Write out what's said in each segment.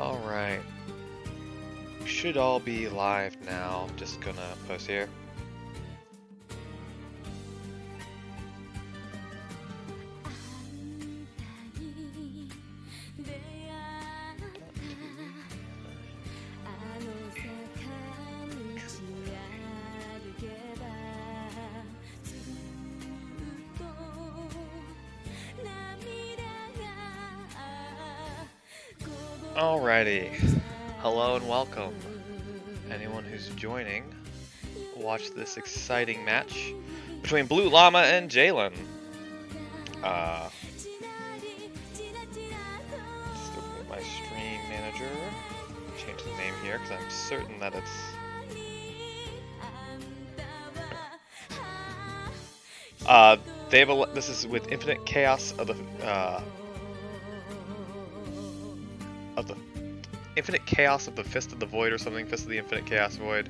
Alright. Should all be live now. Just gonna post here. Alrighty. Hello and welcome. Anyone who's joining, watch this exciting match between Bluellama and Jalen. Let's open my stream manager. Change the name here because I'm certain that it's. They have this is with Infinite Chaos of the Infinite Chaos of the Fist of the Void or something. Fist of the Infinite Chaos Void.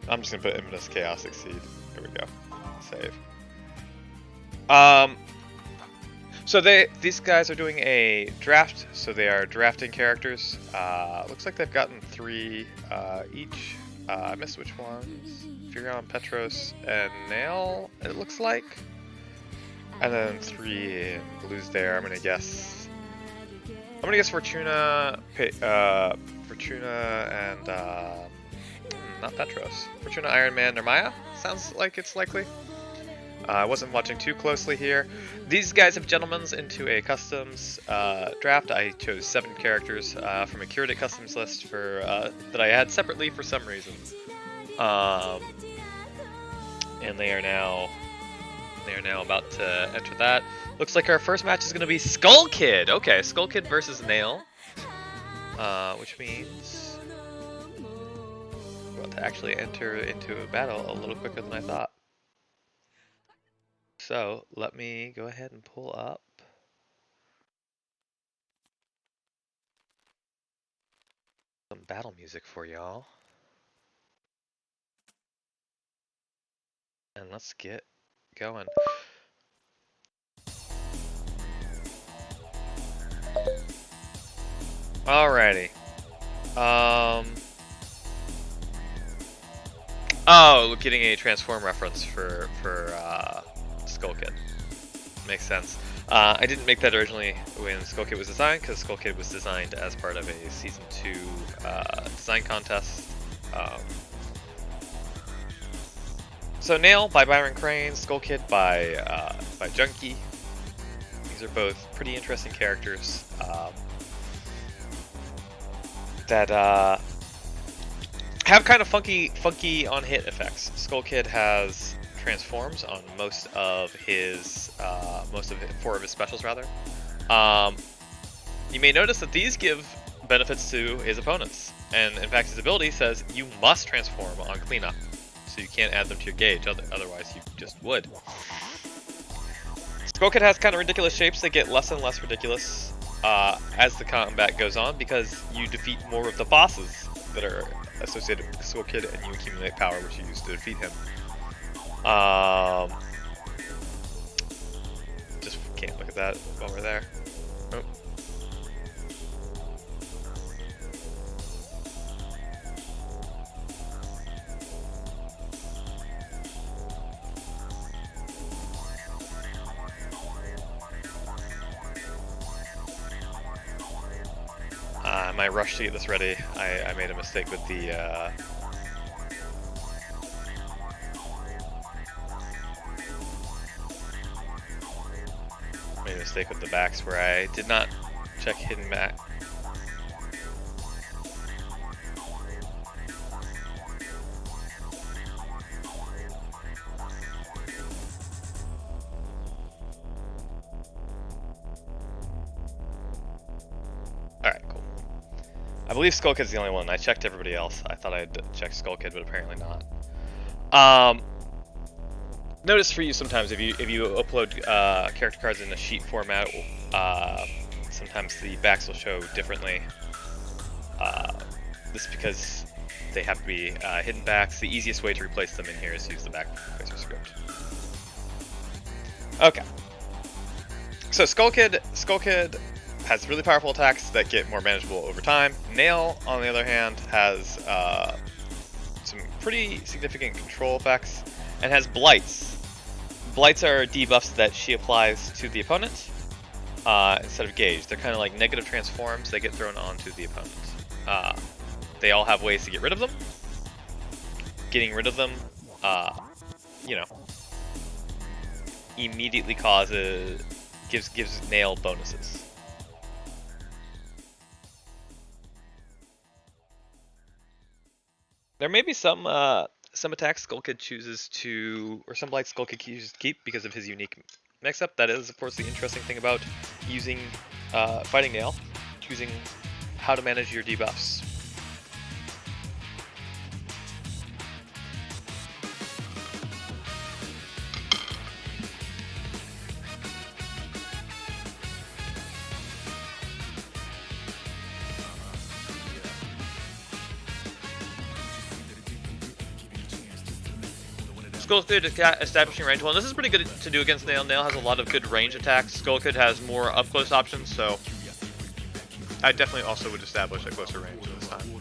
I'm just gonna put Infinite Chaos Exceed. There we go. Save. So these guys are doing a draft, so they are drafting characters. Looks like they've gotten 3 each. I missed which ones. Furion, Petros, and Nail, it looks like. And then 3 in blues there, I'm gonna guess. I'm gonna guess Fortuna, Fortuna and, not Petros. Fortuna, Iron Man, Nermaya? Sounds like it's likely. I wasn't watching too closely here. These guys have gentlemen's into a customs draft. I chose 7 characters from a curated customs list for that I had separately for some reason. And they are now about to enter that. Looks like our first match is going to be Skull Kid. Okay, Skull Kid versus Nail, which means we're about to actually enter into a battle a little quicker than I thought. So let me go ahead and pull up some battle music for y'all. And let's get going. Alrighty. Oh, getting a transform reference for Skull Kid. Makes sense. I didn't make that originally when Skull Kid was designed, because Skull Kid was designed as part of a Season 2 design contest. So Nail by Byron Crane, Skull Kid by Junkie. These are both pretty interesting characters that have kind of funky on-hit effects. Skull Kid has transforms on most of 4 of his specials rather. You may notice that these give benefits to his opponents, and in fact his ability says you must transform on cleanup. So you can't add them to your gauge, otherwise you just would. Skull Kid has kind of ridiculous shapes that get less and less ridiculous as the combat goes on, because you defeat more of the bosses that are associated with Skull Kid, and you accumulate power which you use to defeat him. Just can't look at that while we're there. Oh. My rush to get this ready, I made a mistake with the backs where I did not check hidden back. Alright, cool. I believe Skull Kid's the only one. I checked everybody else. I thought I had checked Skull Kid, but apparently not. Notice for you sometimes if you upload character cards in a sheet format, sometimes the backs will show differently. This is because they have to be hidden backs. The easiest way to replace them in here is to use the back replacer script. Okay. So Skull Kid has really powerful attacks that get more manageable over time. Nail, on the other hand, has some pretty significant control effects and has blights. Blights are debuffs that she applies to the opponent instead of gauge. They're kind of like negative transforms. They get thrown onto the opponent. They all have ways to get rid of them. Getting rid of them, you know, immediately gives Nail bonuses. There may be some attacks Skull Kid chooses to, or some blights Skull Kid chooses to keep because of his unique mix-up. That is, of course, the interesting thing about using fighting Nail, choosing how to manage your debuffs. Skull Kid establishing range. Well, this is pretty good to do against Nail. Nail has a lot of good range attacks. Skull Kid has more up-close options, so I definitely also would establish a closer range this time.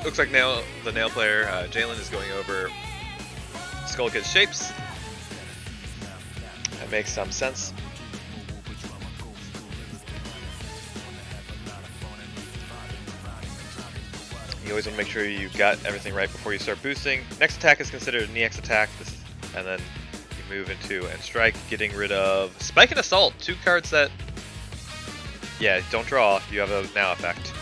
Looks like the Nail player, Jalen, is going over Skull Kid's shapes. That makes some sense. You always want to make sure you've got everything right before you start boosting. Next attack is considered an EX attack, and then you move into and strike, getting rid of Spike and Assault, 2 cards that, yeah, don't draw, you have a now effect.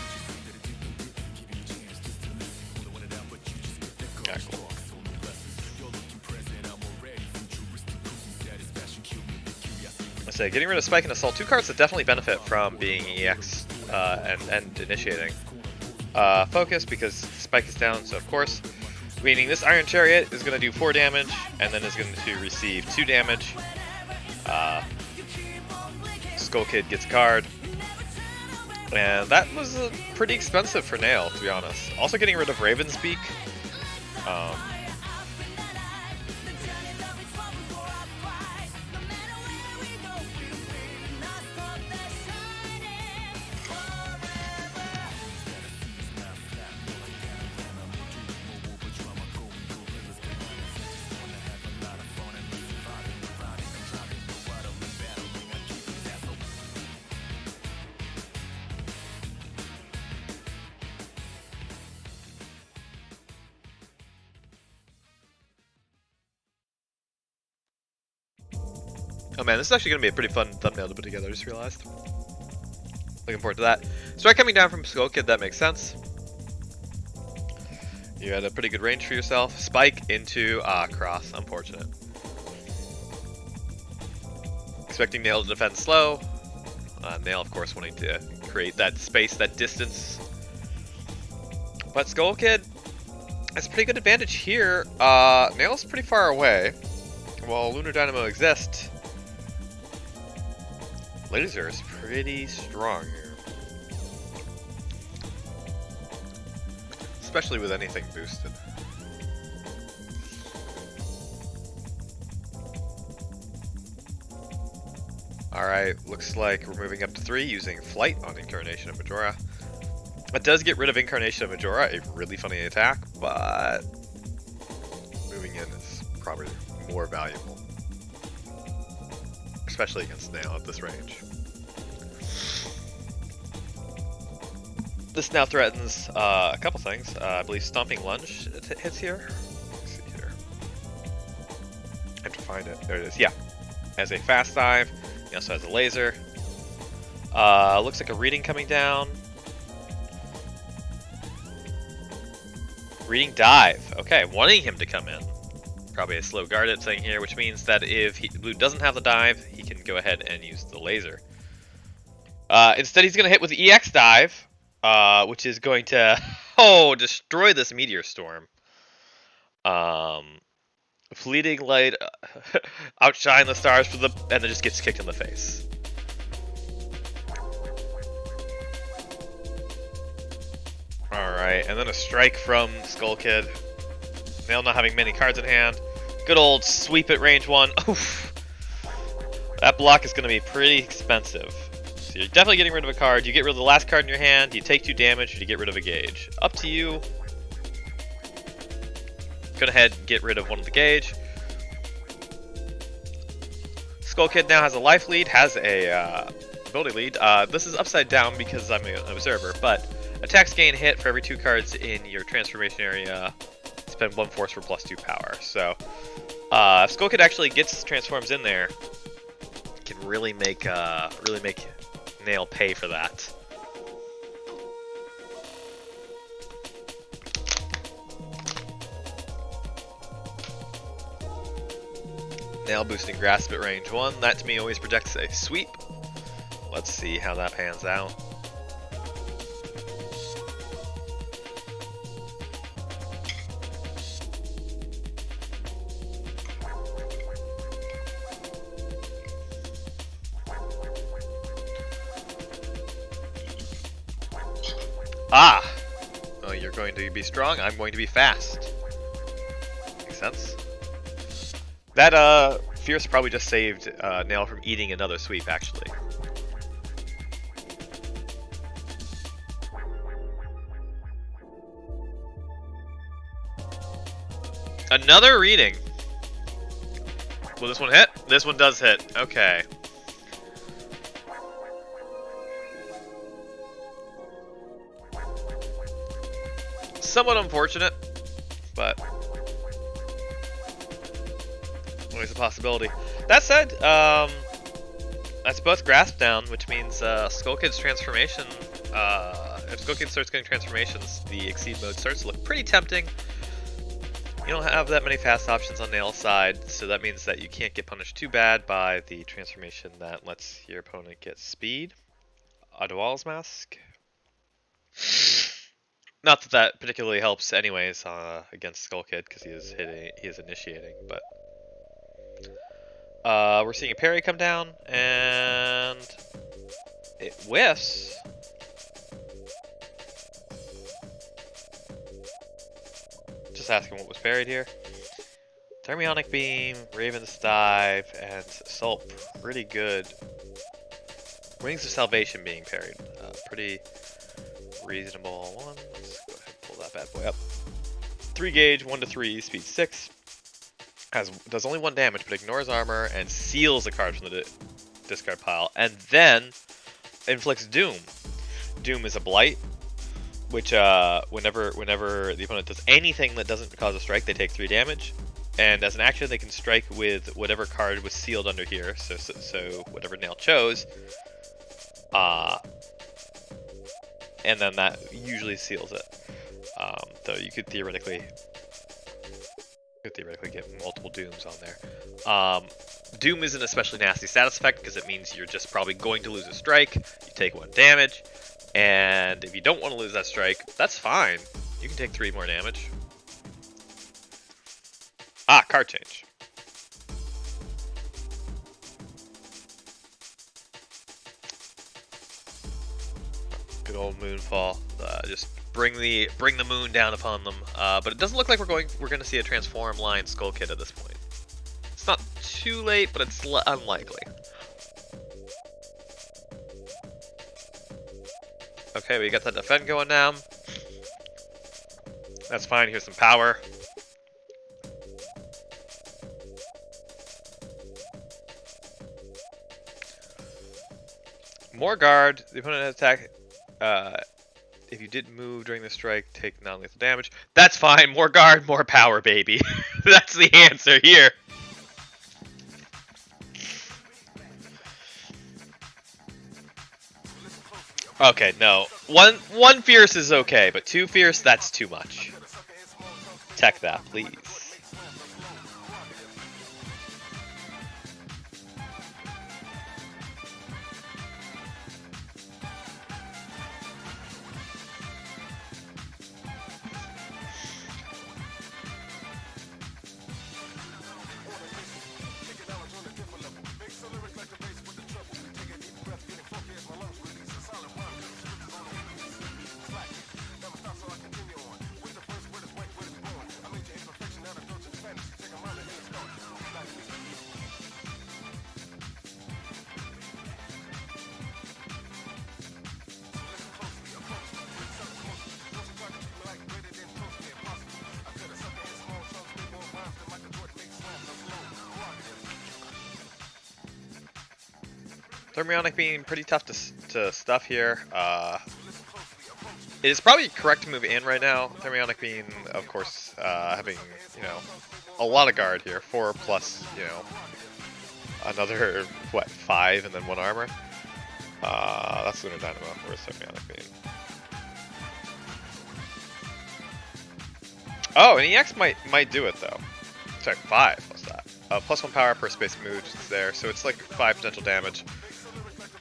Getting rid of Spike and Assault, 2 cards that definitely benefit from being EX and initiating. Focus, because Spike is down, so of course. Meaning this Iron Chariot is going to do 4 damage, and then is going to receive 2 damage. Skull Kid gets a card. And that was pretty expensive for Nail, to be honest. Also getting rid of Raven's Beak. Oh man, this is actually going to be a pretty fun thumbnail to put together, I just realized. Looking forward to that. Strike coming down from Skull Kid, that makes sense. You had a pretty good range for yourself. Spike into Cross, unfortunate. Expecting Nail to defend slow. Nail, of course, wanting to create that space, that distance. But Skull Kid has a pretty good advantage here. Nail's pretty far away. While Lunar Dynamo exists, Laser is pretty strong here. Especially with anything boosted. Alright, looks like we're moving up to 3 using Flight on Incarnation of Majora. It does get rid of Incarnation of Majora, a really funny attack, but moving in is probably more valuable. Especially against Nail at this range. This now threatens a couple things. I believe Stomping Lunge hits here. Let's see here. I have to find it. There it is. Yeah. Has a fast dive. He also has a laser. Looks like a reading coming down. Reading dive. Okay, wanting him to come in. Probably a slow guarded thing here, which means that if Blue doesn't have the dive, he can go ahead and use the laser. Instead, he's going to hit with the EX dive. which is going to destroy this meteor storm. Fleeting light outshine the stars and then just gets kicked in the face. All right, and then a strike from Skull Kid. Nail not having many cards in hand. Good old sweep at range 1. Oof. That block is going to be pretty expensive. So you're definitely getting rid of a card. You get rid of the last card in your hand, you take 2 damage, or you get rid of a gauge. Up to you. Go ahead and get rid of one of the gauge. Skull Kid now has a life lead, has a ability lead. This is upside down because I'm an observer, but attacks gain hit for every 2 cards in your transformation area. Spend 1 force for +2 power. So if Skull Kid actually gets transforms in there, it can really make Nail pay for that. Nail boosting Grasp at range 1. That to me always projects a sweep. Let's see how that pans out. Ah! Oh, you're going to be strong, I'm going to be fast. Makes sense. That, Fierce probably just saved Nail from eating another sweep, actually. Another reading! Will this one hit? This one does hit. Okay. Somewhat unfortunate, but always a possibility. That said, that's both Grasp down, which means Skull Kid's transformation, if Skull Kid starts getting transformations, the Exceed mode starts to look pretty tempting. You don't have that many fast options on Nail's side, so that means that you can't get punished too bad by the transformation that lets your opponent get speed. Adwal's Mask. Not that that particularly helps anyways against Skull Kid, because he is initiating, but we're seeing a parry come down, and it whiffs. Just asking what was parried here. Thermionic Beam, Raven's Dive, and Sulp. Pretty good. Wings of Salvation being parried. Pretty reasonable one. Let's go ahead and pull that bad boy up. 3 gauge, 1 to 3, speed 6. Does only 1 damage, but ignores armor and seals a card from the discard pile, and then inflicts Doom. Doom is a blight, which whenever the opponent does anything that doesn't cause a strike, they take 3 damage. And as an action, they can strike with whatever card was sealed under here. So whatever Nail chose. And then that usually seals it. Though you could theoretically get multiple Dooms on there. Doom is an especially nasty status effect because it means you're just probably going to lose a strike. You take 1 damage. And if you don't want to lose that strike, that's fine. You can take 3 more damage. Ah, card change. Good old Moonfall. Just bring the moon down upon them. But it doesn't look like we're going to see a transform line Skull Kid at this point. It's not too late, but it's unlikely. Okay, we got that defend going now. That's fine. Here's some power. More guard. The opponent has attack. If you did move during the strike, take non-lethal damage. That's fine. More guard, more power, baby. That's the answer here. Okay, no. One fierce is okay, but 2 fierce, that's too much. Tech that, please. Thermionic being pretty tough to stuff here. It is probably correct to move in right now. Thermionic being, of course, having, you know, a lot of guard here. 4 plus, you know, another, what, 5 and then 1 armor? That's Lunar Dynamo. Where's Thermionic being? Oh, an EX might do it, though. Sorry, 5 plus that. Plus 1 power per space moved there, so it's like 5 potential damage.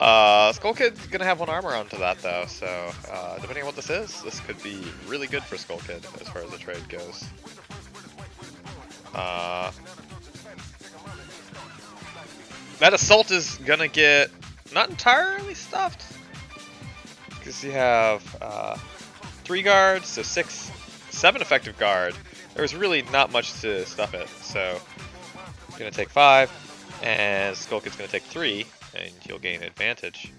Skull Kid's gonna have 1 armor onto that though, so depending on what this could be really good for Skull Kid as far as the trade goes. That assault is gonna get not entirely stuffed because you have 3 guards, so 7 effective guard. There's really not much to stuff it, so gonna take 5, and Skull Kid's gonna take 3. And you'll gain advantage.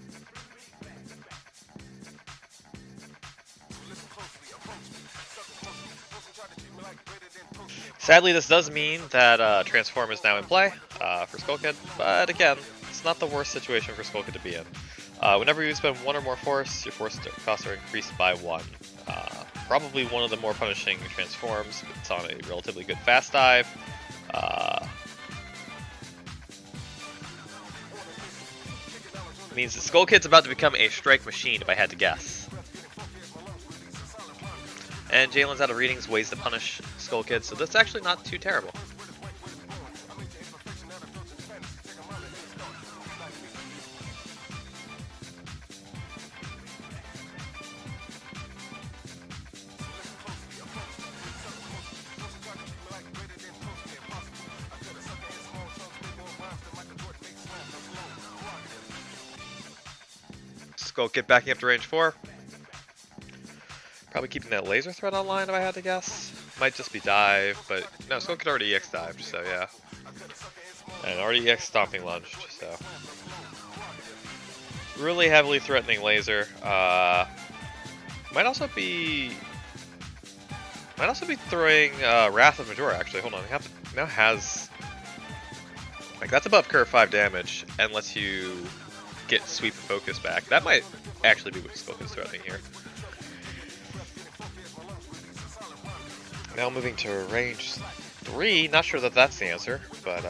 Sadly, this does mean that Transform is now in play for Skull Kid, but again, it's not the worst situation for Skull Kid to be in. Whenever you spend 1 or more force, your force costs are increased by 1. Probably one of the more punishing transforms. It's on a relatively good fast dive. Means the Skull Kid's about to become a strike machine, if I had to guess. And Jalen's out of readings, ways to punish Skull Kid, so that's actually not too terrible. Skull Kid backing up to range 4. Probably keeping that laser threat online if I had to guess. Might just be dive, but no, Skull Kid already EX dived, so yeah. And already EX stomping lunged, so. Really heavily threatening laser. Might also be throwing Wrath of Majora actually. Hold on, now has like that's above curve 5 damage and lets you get sweep and focus back. That might actually be what Skull Kid's threatening here. Now moving to range 3. Not sure that that's the answer, but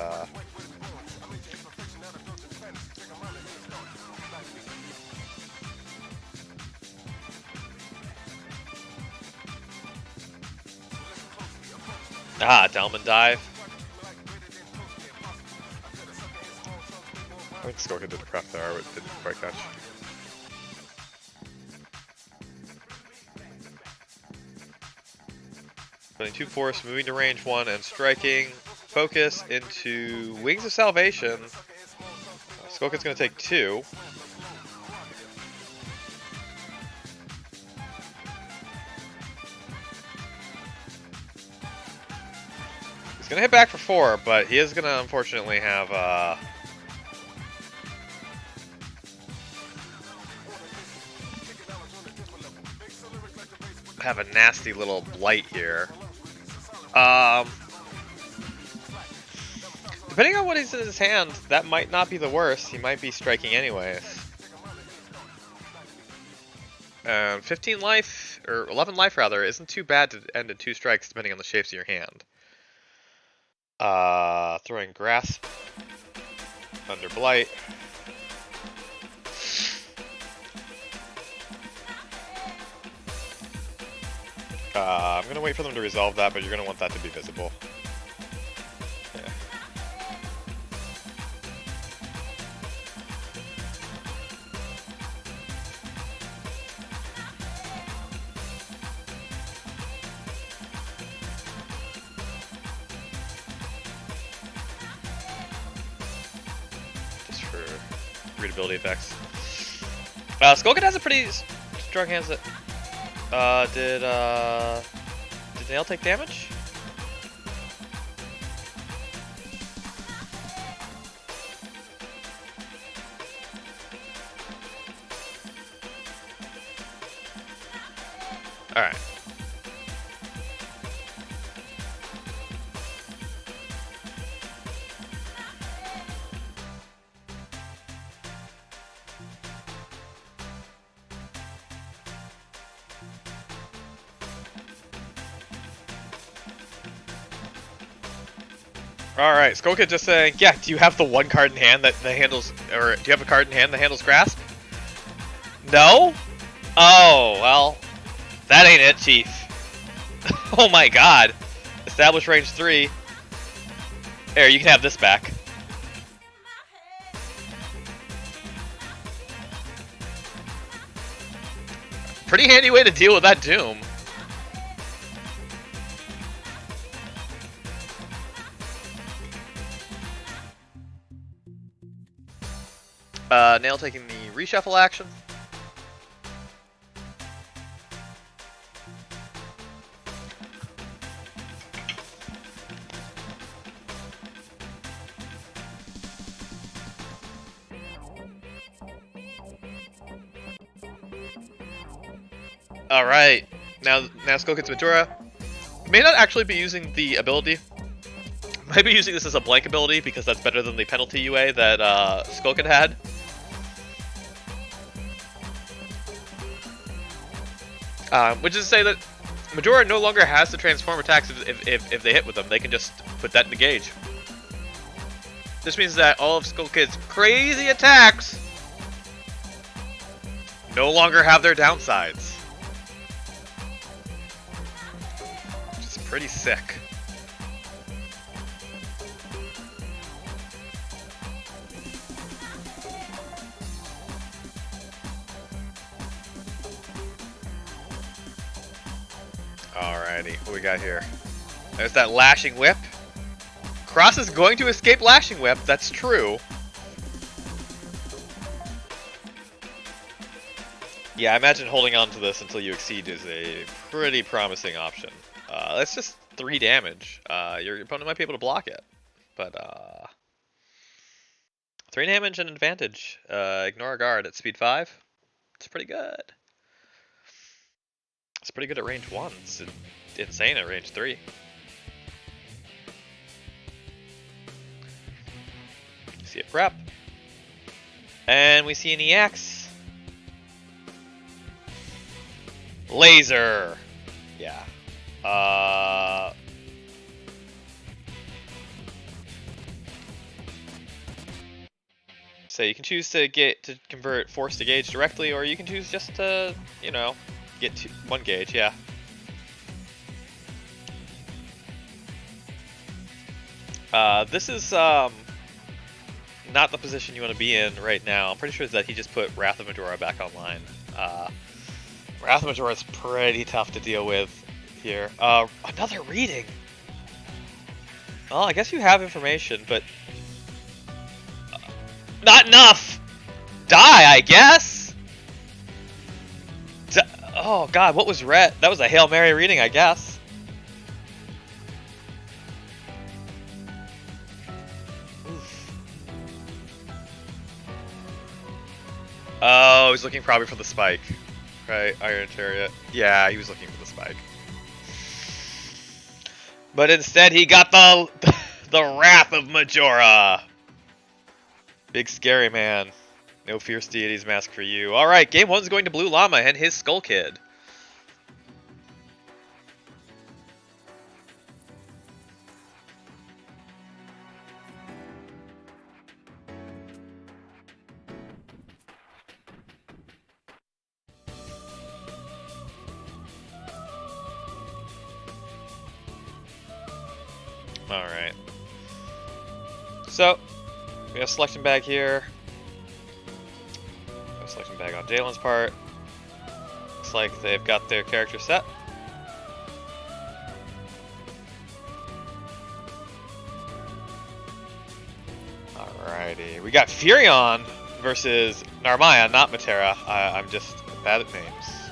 Delman dive. I think Skull Kid did a craft there, but didn't quite catch. Putting 2 force, moving to range 1 and striking. Focus into Wings of Salvation. Skull Kid's gonna take 2. He's gonna hit back for 4, but he is gonna unfortunately have a nasty little blight here. Depending on what is in his hand, that might not be the worst. He might be striking anyways. 15 life, or 11 life rather, isn't too bad to end in 2 strikes depending on the shapes of your hand. Throwing Grasp under Blight. I'm gonna wait for them to resolve that, but you're gonna want that to be visible. Yeah. Just for readability effects. Skull Kid has a pretty strong hands that. Did Nail take damage? Alright. Alright, Skull Kid just saying, yeah, do you have the one card in hand that handles, or do you have a card in hand that handles Grasp? No? Oh, well, that ain't it, Chief. Oh my god. Establish range 3. Here, you can have this back. Pretty handy way to deal with that Doom. Nail taking the reshuffle action. Alright, now Skull Kid's Majora may not actually be using the ability. Might be using this as a blank ability because that's better than the penalty UA that Skull Kid had. Which is to say that Majora no longer has to transform attacks if they hit with them. They can just put that in the gauge. This means that all of Skull Kid's crazy attacks no longer have their downsides. Which is pretty sick. Alrighty, what we got here? There's that Lashing Whip. Cross is going to escape Lashing Whip, that's true. Yeah, I imagine holding on to this until you exceed is a pretty promising option. That's just 3 damage. Your opponent might be able to block it. But, 3 damage and advantage. Ignore a guard at speed 5. It's pretty good. It's pretty good at range 1. It's insane at range 3. See a prep. And we see an EX. Laser. Yeah. So you can choose to convert force to gauge directly, or you can choose just to, you know, get 1 gauge, yeah. This is not the position you want to be in right now. I'm pretty sure that he just put Wrath of Majora back online. Wrath of Majora is pretty tough to deal with here. Another reading! Well, I guess you have information, but... not enough! Die, I guess? Oh god, what was red? That was a Hail Mary reading, I guess. Oof. Oh, he's looking probably for the spike. Right, Iron Chariot. Yeah, he was looking for the spike. But instead he got the Wrath of Majora. Big scary man. No Fierce Deities mask for you. Alright, game 1's going to Bluellama and his Skull Kid. Alright. So, we have selection bag here. Selection bag on Jalen's part. Looks like they've got their character set. Alrighty. We got Furion versus Narmaya, not Matera. I'm just bad at names.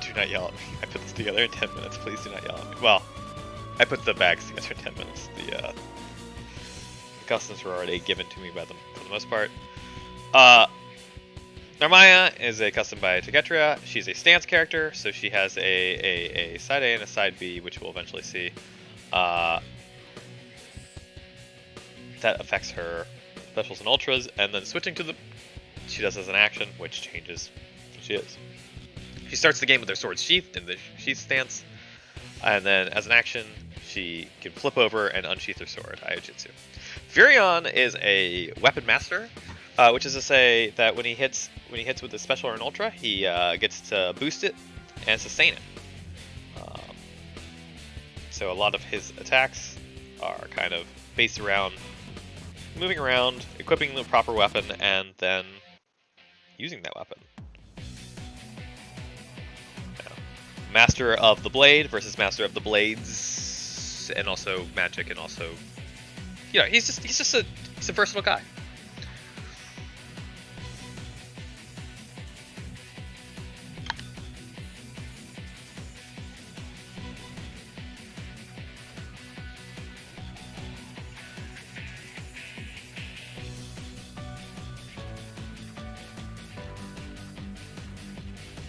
Do not yell at me. I put this together in 10 minutes. Please do not yell at me. Well, I put the bags together in 10 minutes. The customs were already given to me by them for the most part. Narmaya is a custom by Tagetria. She's a stance character, so she has a side A and a side B, which we'll eventually see. That affects her specials and ultras, and then switching to she does as an action, which changes who she is. She starts the game with her sword sheathed in the sheath stance, and then as an action, she can flip over and unsheath her sword, Aiojitsu. Furion is a weapon master, which is to say that when he hits with a special or an ultra, he gets to boost it and sustain it. So a lot of his attacks are kind of based around moving around, equipping the proper weapon, and then using that weapon. Master of the Blade versus Master of the Blades, and also magic, and also, you know, he's a versatile guy.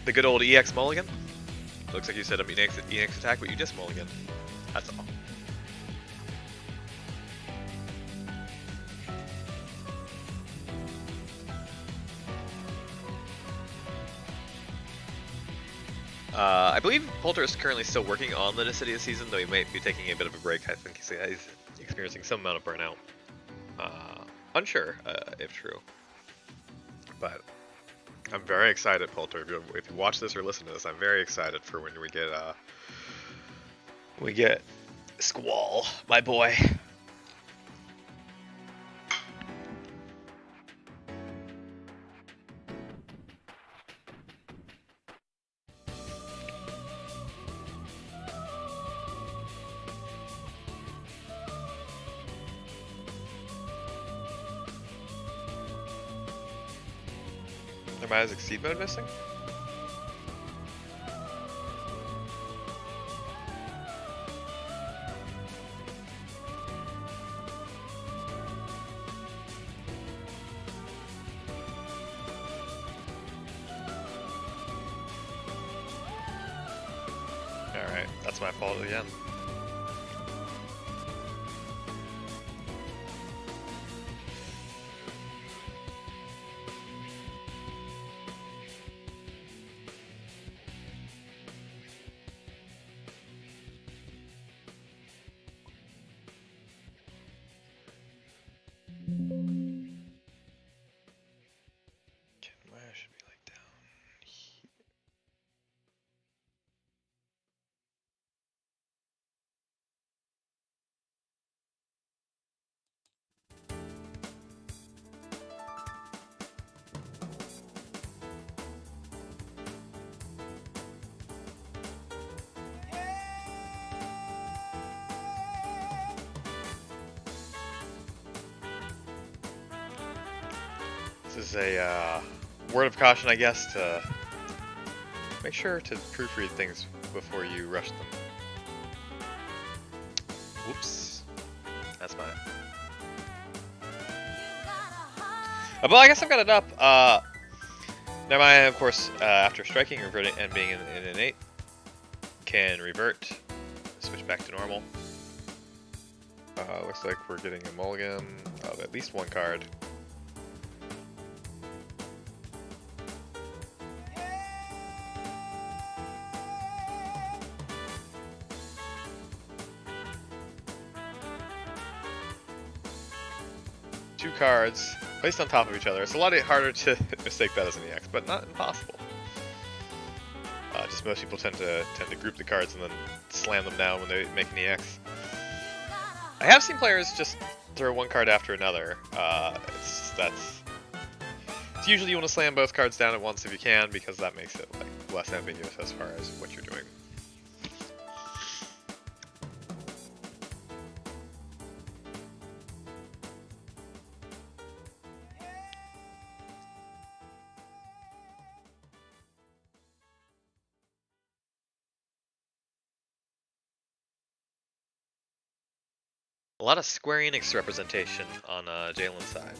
The good old EX mulligan. Looks like you set up EX attack, but you just mulligan. That's all. I believe Poulter is currently still working on the Dissidia season, though he might be taking a bit of a break. I think he's experiencing some amount of burnout. Unsure if true. But I'm very excited, Poulter. If you watch this or listen to this, I'm very excited for when we get Squall, my boy. Am I Exceed mode missing? Alright, that's my fault again. This is a word of caution, I guess, to make sure to proofread things before you rush them. Whoops. That's mine. Well, I guess I've got it up. Now I, of course, after striking, reverting, and being in innate, can revert, switch back to normal. Looks like we're getting a mulligan of at least one card. Two cards placed on top of each other. It's a lot harder to mistake that as an EX, but not impossible. Just most people tend to group the cards and then slam them down when they make an EX. I have seen players just throw one card after another. It's usually you want to slam both cards down at once if you can, because that makes it like less ambiguous as far as what you're doing. A lot of Square Enix representation on Jalen's side.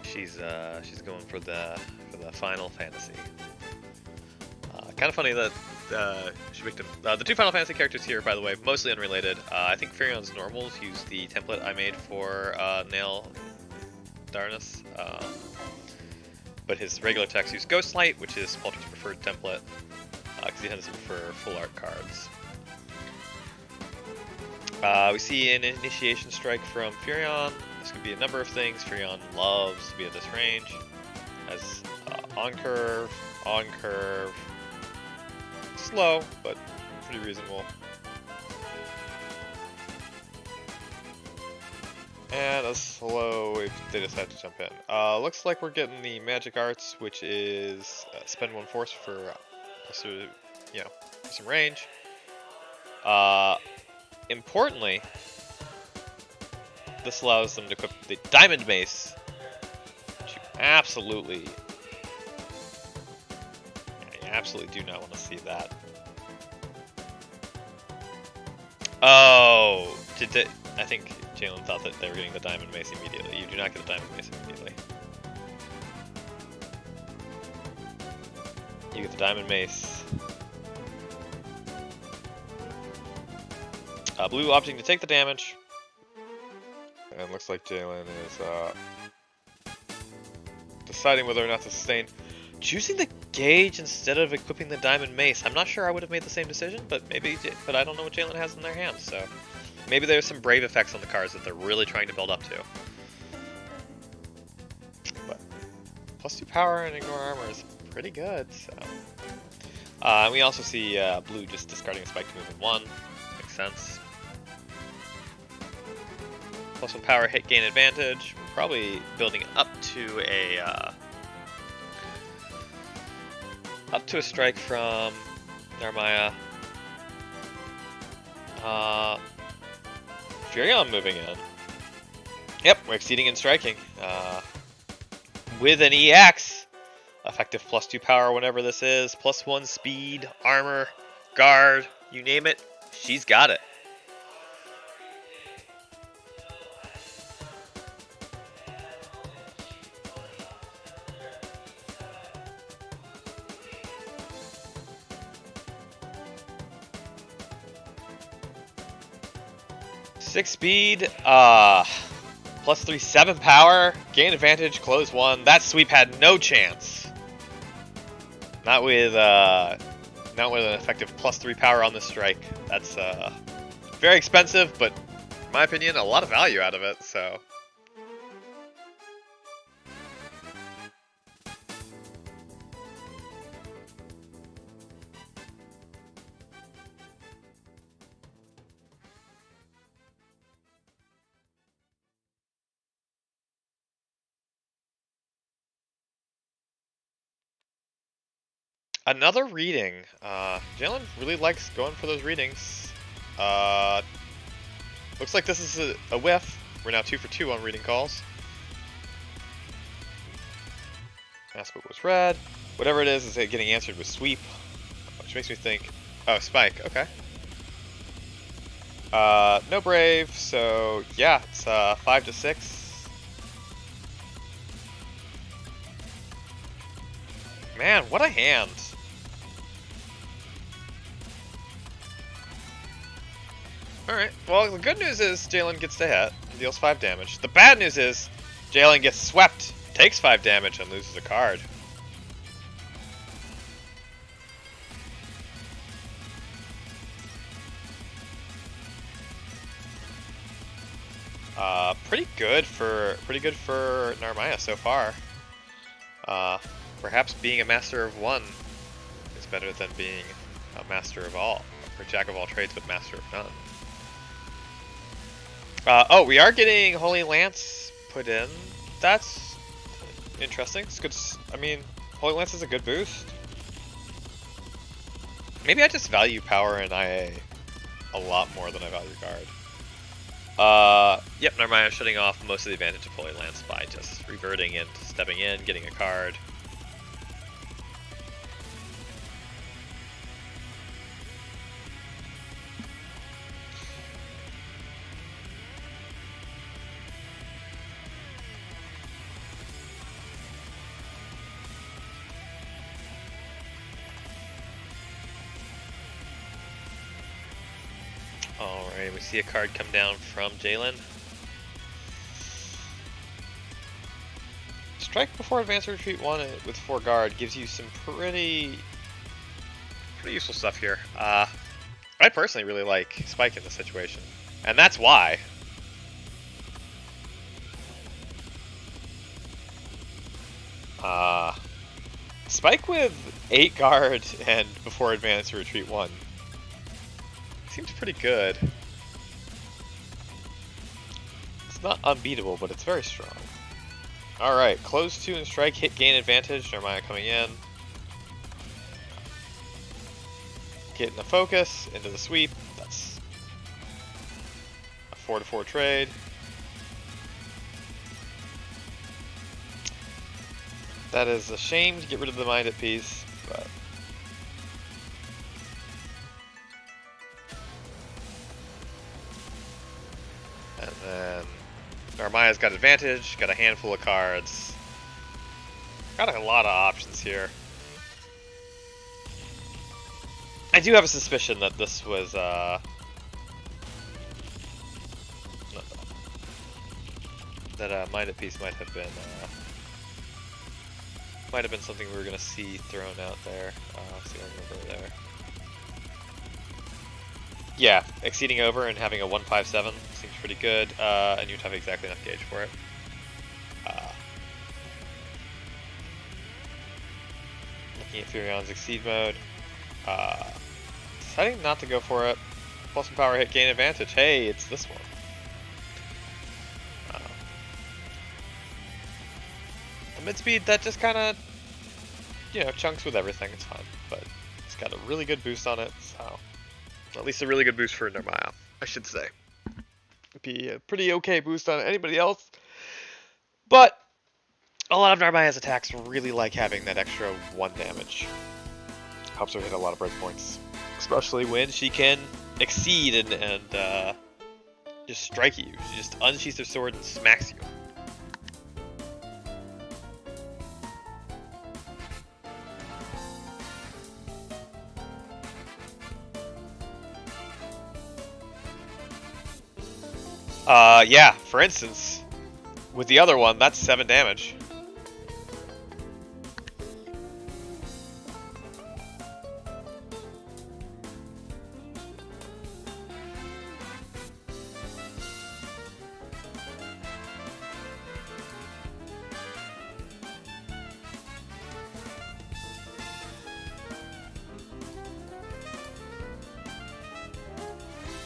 She's going for the Final Fantasy. Kind of funny that she picked him. The two Final Fantasy characters here, by the way, mostly unrelated. I think Furion's normals use the template I made for Nail Darnus, but his regular techs use Ghostlight, which is Poulter's preferred template, because he tends to prefer full art cards. We see an initiation strike from Furion. This could be a number of things. Furion loves to be at this range. Has on curve, slow, but pretty reasonable. And a slow if they decide to jump in. Looks like we're getting the magic arts, which is spend 1 force for for some range. Importantly, this allows them to equip the diamond mace, which you absolutely do not want to see that. Oh, I think Jalen thought that they were getting the diamond mace immediately. You do not get the diamond mace immediately. You get the diamond mace. Blue opting to take the damage. And it looks like Jalen is deciding whether or not to sustain. Choosing the gauge instead of equipping the diamond mace. I'm not sure I would have made the same decision, but but I don't know what Jalen has in their hands, so maybe there's some brave effects on the cards that they're really trying to build up to. But +2 power and ignore armor is pretty good, so. And we also see Blue just discarding a spike to move in 1. Makes sense. +1 power, hit, gain advantage. We're probably building up to a strike from Narmaya. Furion moving in. Yep, we're exceeding in striking. With an EX. Effective +2 power, whenever this is. +1 speed, armor, guard, you name it. She's got it. Six speed, +3 7 power, gain advantage, close 1. That sweep had no chance. Not with an effective +3 power on this strike. That's very expensive, but in my opinion, a lot of value out of it. So. Another reading. Jalen really likes going for those readings. Looks like this is a whiff. We're now 2 for 2 on reading calls. Ask what was read. Whatever it is it getting answered with sweep. Which makes me think, oh, spike, okay. No brave, so yeah, it's 5 to 6. Man, what a hand. Alright, well, the good news is Jalen gets to hit, deals 5 damage. The bad news is Jalen gets swept, takes 5 damage, and loses a card. Pretty good for Narmaya so far. Perhaps being a master of one is better than being a master of all, or jack of all trades but master of none. Oh, we are getting Holy Lance put in. That's interesting. It's good. I mean, Holy Lance is a good boost. Maybe I just value power in IA a lot more than I value guard. Yep, never mind. I'm shutting off most of the advantage of Holy Lance by just reverting and stepping in, getting a card. Alright, we see a card come down from Jalen. Strike before advance or retreat 1 with 4 guard gives you some pretty useful stuff here. I personally really like Spike in this situation. And that's why. Spike with 8 guard and before advance retreat 1. Seems pretty good. It's not unbeatable, but it's very strong. Alright, close 2 and strike, hit gain advantage. Jeremiah coming in. Getting the focus into the sweep. That's a 4-4 trade. That is a shame to get rid of the minded piece, but and then Narmaya's got advantage, got a handful of cards. Got a lot of options here. I do have a suspicion that this was that a minded piece might have been something we were gonna see thrown out there. See if I remember there. Yeah, exceeding over and having a 157 seems pretty good, and you'd have exactly enough gauge for it. Looking at Furion's exceed mode. Deciding not to go for it. Plus some power hit, gain advantage. Hey, it's this one. The mid speed that just kind of, you know, chunks with everything. It's fine, but it's got a really good boost on it. So at least a really good boost for Narmaya, I should say. It'd be a pretty okay boost on anybody else, but a lot of Narmaya's attacks really like having that extra 1 damage. Helps her hit a lot of breakpoints, especially when she can exceed and just strike you. She just unsheaths her sword and smacks you. Yeah, for instance, with the other one, that's 7 damage.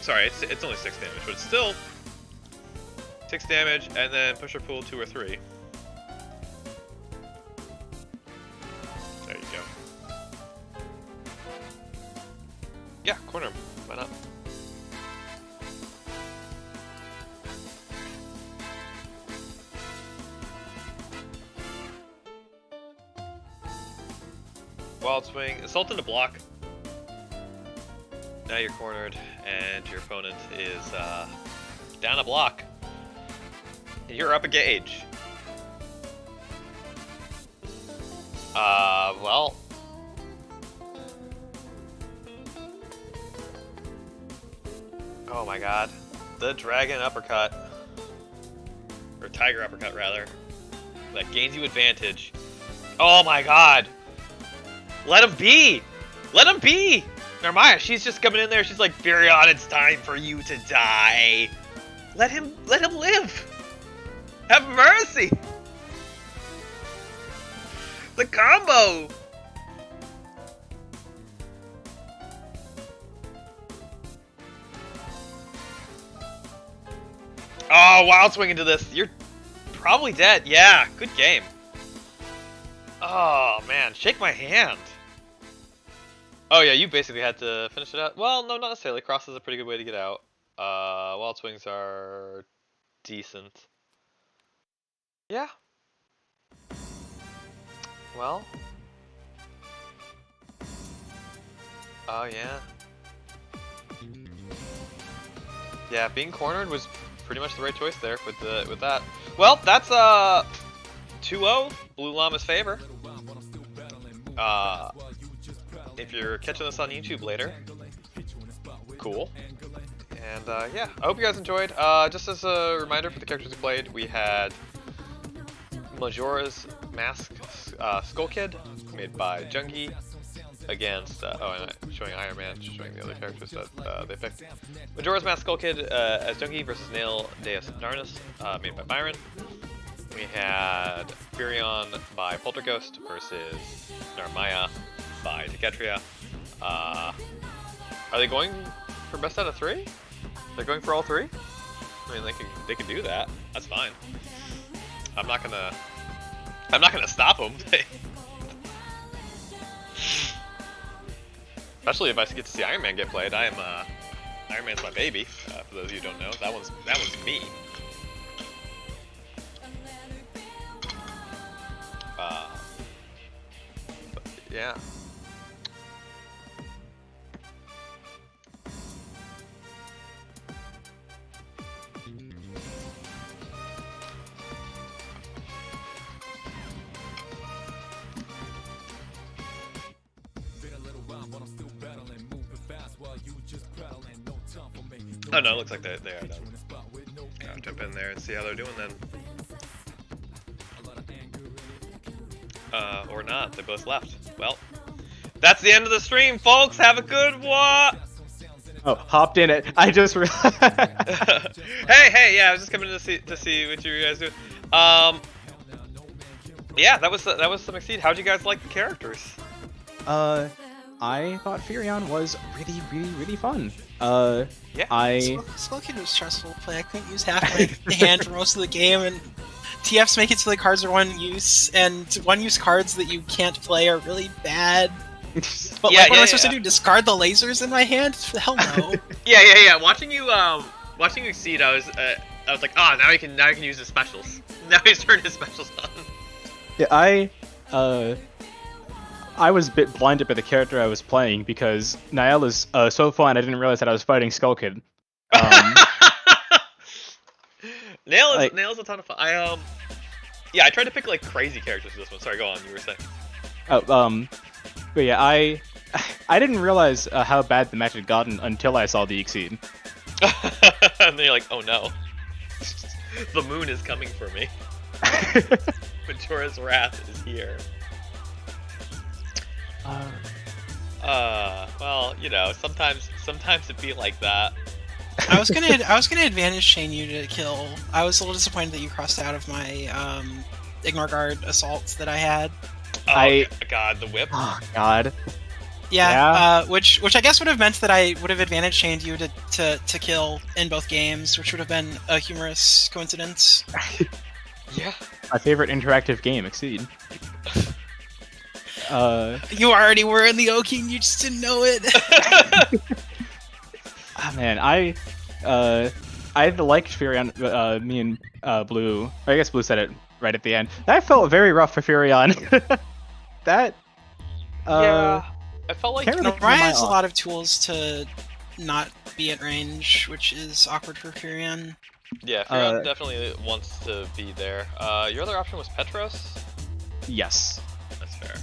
Sorry, it's only 6 damage, but it's still 6 damage, and then push or pull 2 or 3. There you go. Yeah, corner him. Why not? Wild swing, assault into block. Now you're cornered, and your opponent is down a block. You're up a gauge. Well. Oh my god. The dragon uppercut. Or tiger uppercut, rather. That gains you advantage. Oh my god! Let him be! Let him be! Narmaya, she's just coming in there, she's like, Furion, it's time for you to die. Let him live! Have mercy! The combo! Oh, wild swing into this. You're probably dead. Yeah, good game. Oh, man. Shake my hand. Oh, yeah, you basically had to finish it out. Well, no, not necessarily. Cross is a pretty good way to get out. Wild swings are decent. Yeah. Well. Oh, yeah. Yeah, being cornered was pretty much the right choice there with that. Well, that's 2-0, Bluellama's favor. If you're catching this on YouTube later, cool. And yeah, I hope you guys enjoyed. Just as a reminder for the characters we played, we had Majora's Mask Skull Kid, made by Jungi. against, and I'm showing Iron Man, showing the other characters that they picked. Majora's Mask Skull Kid as Junkie versus Nail Deus Darnus, made by Byron. We had Furion by Polterghost versus Narmaya by Deketria. Are they going for best out of 3? They're going for all 3? I mean, they can do that. That's fine. I'm not gonna stop them. Especially if I get to see Iron Man get played. Iron Man's my baby. For those of you who don't know, that one's me. But yeah. Oh no, it looks like they are done. I'll jump in there and see how they're doing then. Or not, they both left. Well, that's the end of the stream, folks! Have a good one! Oh, hopped in it. I just Hey, yeah, I was just coming to see what you guys do. Yeah, that was some Exceed. How'd you guys like the characters? I thought Furion was really fun. Yeah. Skull Kid was stressful to play. I couldn't use half my hand for most of the game, and TFs make it so the cards are one use, and one-use cards that you can't play are really bad. But what am I supposed to do? Discard the lasers in my hand? Hell no. Yeah. Watching you Exceed, I was like, oh, now you can use his specials. Now he's turned his specials on. Yeah, I was a bit blinded by the character I was playing because Niall is so fun. I didn't realize that I was fighting Skull Kid. Nail's a ton of fun. I tried to pick like crazy characters for this one. Sorry, go on. You were saying. But yeah, I didn't realize how bad the match had gotten until I saw the Exceed. And then you're like, oh no, the moon is coming for me. Majora's Wrath is here. Well, you know, sometimes it be like that. I was gonna advantage chain you to kill. I was a little disappointed that you crossed out of my ignore guard assaults that I had. Oh god, the whip. Oh god. Yeah. Which I guess would have meant that I would have advantage chained you to kill in both games, which would have been a humorous coincidence. Yeah. My favorite interactive game, Exceed. You already were in the Oki and you just didn't know it. Man, I liked Furion. Me and Blue, or I guess Blue said it right at the end. That felt very rough for Furion. That. Yeah. I felt like Ryan has a lot of tools to not be at range, which is awkward for Furion. Yeah, Furion definitely wants to be there. Your other option was Petros? Yes. That's fair.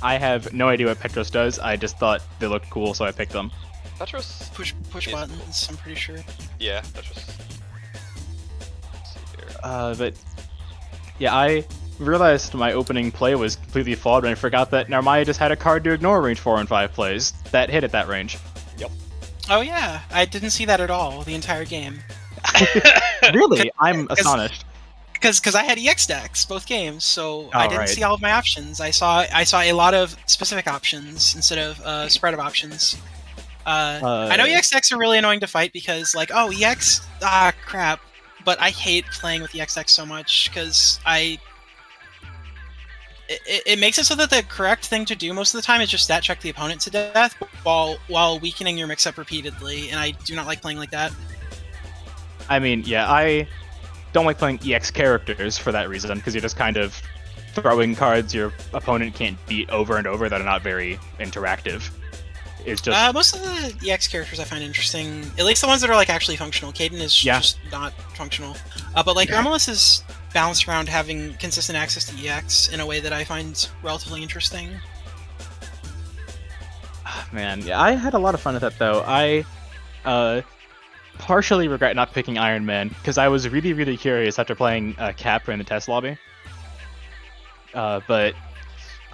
I have no idea what Petros does. I just thought they looked cool, so I picked them. Petros push buttons, I'm pretty sure. Yeah, Petros. Let's see here. But yeah, I realized my opening play was completely flawed when I forgot that Narmaya just had a card to ignore range 4 and 5 plays that hit at that range. Yep. Oh yeah, I didn't see that at all the entire game. Really? I'm astonished. Because I had EX decks both games, so I didn't see all of my options. I saw a lot of specific options instead of spread of options. I know EX decks are really annoying to fight because, like, oh, EX, crap. But I hate playing with EX decks so much because it makes it so that the correct thing to do most of the time is just stat check the opponent to death while weakening your mix-up repeatedly, and I do not like playing like that. I mean, yeah, I don't like playing EX characters for that reason, because you're just kind of throwing cards your opponent can't beat over and over that are not very interactive. It's just most of the EX characters I find interesting, at least the ones that are like actually functional. Caden is just not functional, but like Remulus is balanced around having consistent access to EX in a way that I find relatively interesting. Man, yeah, I had a lot of fun with that though. I partially regret not picking Iron Man because I was really curious after playing Capra in the test lobby. But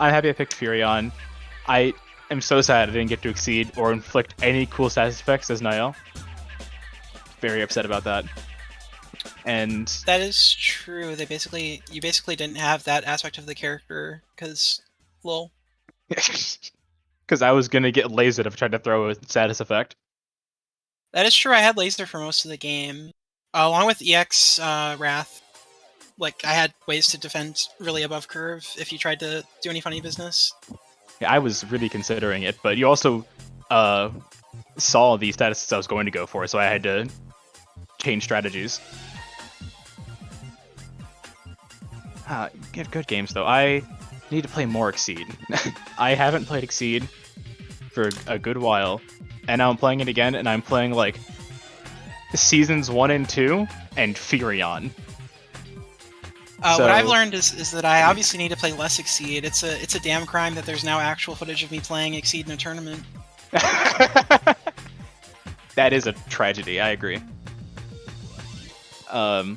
I'm happy I picked Furion. am so sad I didn't get to Exceed or inflict any cool status effects as Niall. Very upset about that. And that is true. You basically didn't have that aspect of the character because, lol. Because I was gonna get lasered if I tried to throw a status effect. That is true. I had laser for most of the game, along with EX Wrath. Like I had ways to defend really above curve if you tried to do any funny business. Yeah, I was really considering it, but you also saw the statuses I was going to go for, so I had to change strategies. Good games though. I need to play more Exceed. I haven't played Exceed for a good while, and now I'm playing it again, and I'm playing like seasons 1 and 2 and Furion. What I've learned is that I obviously need to play less Exceed. It's a damn crime that there's now actual footage of me playing Exceed in a tournament. That is a tragedy. I agree. I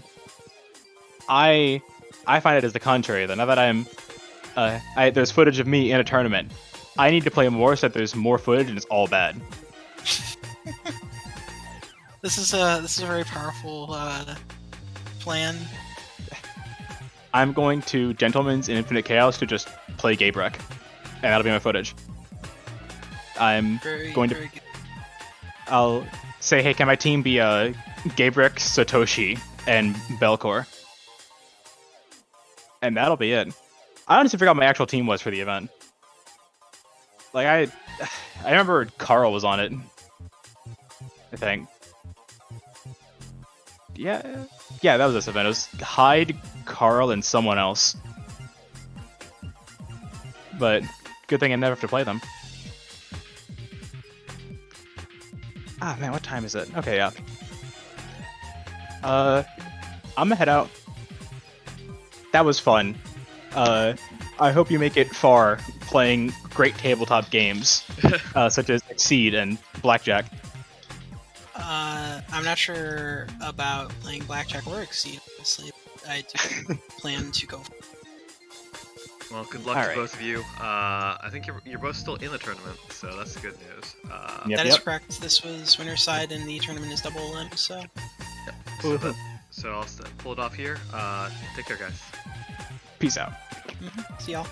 find it as the contrary. Though now that there's footage of me in a tournament, I need to play more so that there's more footage and it's all bad. This is a very powerful plan. I'm going to Gentleman's in Infinite Chaos to just play Gabrek, and that'll be my footage. I'll say, hey, can my team be Gabrek, Satoshi, and Belcor? And that'll be it. I honestly forgot what my actual team was for the event. Like, I remember Carl was on it. I think. Yeah, that was this event. It was Hyde, Carl, and someone else. But good thing I never have to play them. Ah, man, what time is it? Okay, yeah. I'm gonna head out. That was fun. I hope you make it far playing great tabletop games, such as Exceed and Blackjack. I'm not sure about playing Blackjack or Exceed, honestly. I do plan to go. Well, good luck to both of you. I think you're both still in the tournament, so that's the good news. That is correct. This was winner's side, and the tournament is double limb, so... Yep. So I'll pull it off here. Take care, guys. Peace out. See y'all.